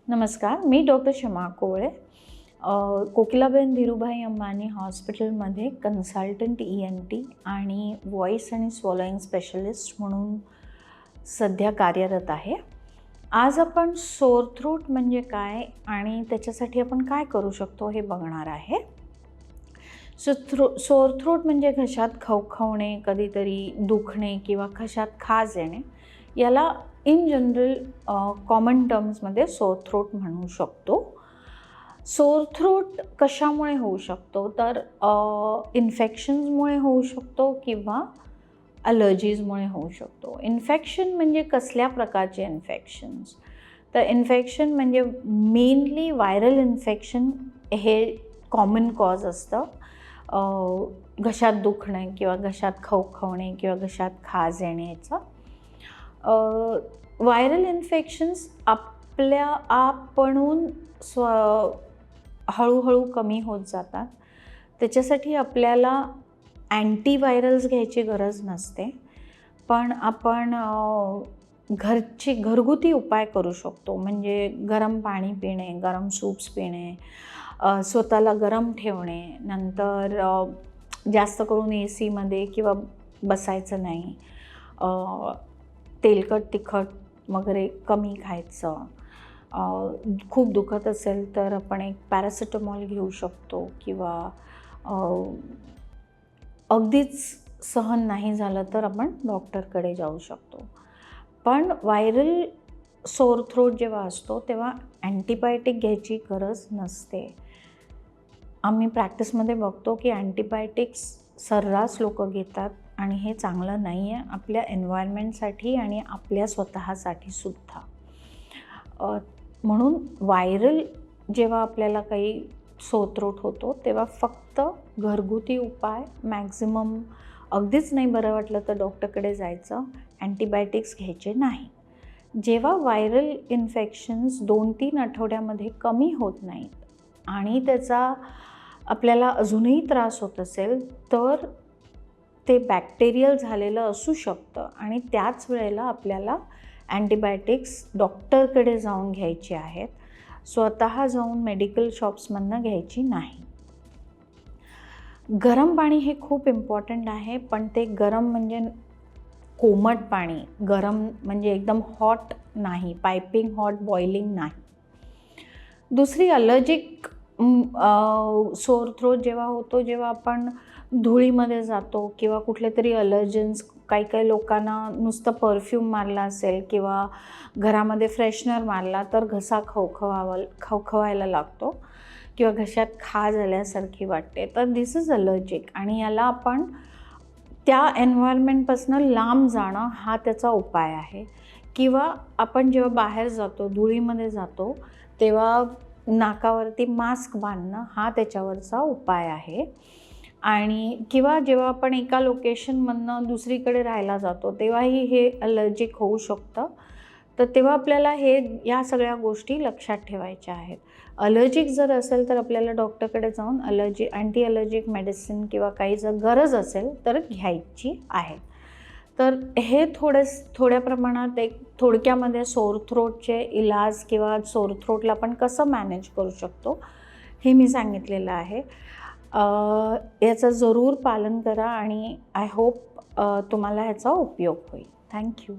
नमस्कार, मी डॉक्टर शमा कोवळे, कोकिलाबेन धीरूभाई अंबानी हॉस्पिटलमध्ये कन्सल्टंट ENT आणि व्हॉईस आणि स्वॉलोइंग स्पेशलिस्ट म्हणून सध्या कार्यरत आहे. आज आपण सोअर थ्रोट म्हणजे काय आणि त्याच्यासाठी आपण काय करू शकतो हे बघणार आहे. सोअर थ्रोट म्हणजे घशात खवखवणे, कधीतरी दुखणे किंवा घशात खाज येणे, याला इन जनरल कॉमन टर्म्समध्ये सोअर थ्रोट म्हणू शकतो. सोअर थ्रोट कशामुळे होऊ शकतो तर इन्फेक्शन्समुळे होऊ शकतो किंवा ॲलर्जीजमुळे होऊ शकतो. इन्फेक्शन म्हणजे कसल्या प्रकारचे इन्फेक्शन्स, तर इन्फेक्शन म्हणजे मेनली व्हायरल इन्फेक्शन हे कॉमन कॉज असतं. घशात दुखणे किंवा घशात खवखवणे किंवा घशात खाज येण्याचं. व्हायरल इन्फेक्शन्स आपल्या आपणहून हळूहळू कमी होत जातात. त्याच्यासाठी आपल्याला अँटीव्हायरल्स घ्यायची गरज नसते, पण आपण घरगुती उपाय करू शकतो. म्हणजे गरम पाणी पिणे, गरम सूप्स पिणे, स्वतःला गरम ठेवणे, नंतर जास्त करून AC किंवा बसायचं नाही, तेलकट तिखट वगैरे कमी खायचं. खूप दुखत असेल तर आपण एक पॅरासिटामॉल घेऊ शकतो किंवा अगदीच सहन नाही झालं तर आपण डॉक्टरकडे जाऊ शकतो. पण व्हायरल सोअर थ्रोट जेव्हा असतो तेव्हा अँटीबायोटिक घ्यायची गरज नसते. आम्ही प्रॅक्टिसमध्ये बघतो की अँटीबायोटिक्स सर्रास लोक घेतात आणि हे चांगलं नाही आहे आपल्या एन्व्हायरमेंटसाठी आणि आपल्या स्वतःसाठी सुद्धा. म्हणून व्हायरल जेव्हा आपल्याला काही सोअर थ्रोट होतो तेव्हा फक्त घरगुती उपाय, मॅक्झिमम अगदीच नाही बरं वाटलं तर डॉक्टरकडे जायचं, अँटीबायोटिक्स घ्यायचे नाही. जेव्हा व्हायरल इन्फेक्शन्स 2-3 आठवड्यामध्ये कमी होत नाहीत आणि त्याचा आपल्याला अजूनही त्रास होत असेल तर ते बॅक्टेरियल झालेलं असू शकतं आणि त्याच वेळेला आपल्याला अँटीबायोटिक्स डॉक्टरकडे जाऊन घ्यायचे आहेत, स्वतः जाऊन मेडिकल शॉप्समधनं घ्यायची नाही. गरम पाणी हे खूप इम्पॉर्टंट आहे, पण ते गरम म्हणजे कोमट पाणी, गरम म्हणजे एकदम हॉट नाही, पायपिंग हॉट, बॉइलिंग नाही. दुसरी ॲलर्जिक सोअर थ्रोट जेव्हा होतो जेव्हा आपण धुळीमध्ये जातो किंवा कुठले तरी ॲलर्जन्स, काही लोकांना नुसतं परफ्यूम मारला असेल किंवा घरामध्ये फ्रेशनर मारला तर घसा खवखवायला लागतो किंवा घशात खाज आल्यासारखी वाटते, तर दिस इज ॲलर्जिक आणि याला आपण त्या एन्व्हायरमेंटपासून लांब जाणं हा त्याचा उपाय आहे. किंवा आपण जेव्हा बाहेर जातो, धुळीमध्ये जातो, तेव्हा नाकावरती मास्क बांधणं हा त्याच्यावरचा उपाय आहे. आणि किंवा जेव्हा आपण एका लोकेशनमधनं दुसरीकडे राहायला जातो तेव्हाही हे ॲलर्जिक होऊ शकतं. तर तेव्हा आपल्याला या सगळ्या गोष्टी लक्षात ठेवायच्या आहेत. ॲलर्जिक जर असेल तर आपल्याला डॉक्टरकडे जाऊन अँटी ॲलर्जिक मेडिसिन किंवा काही जर गरज असेल तर घ्यायची आहे. तर हे थोड्या प्रमाणात एक थोडक्यामध्ये सोअर थ्रोटचे इलाज किंवा सोअर थ्रोटला आपण कसं मॅनेज करू शकतो हे मी सांगितलेलं आहे. याचं जरूर पालन करा आणि आय होप तुम्हाला ह्याचा उपयोग होईल. थँक्यू.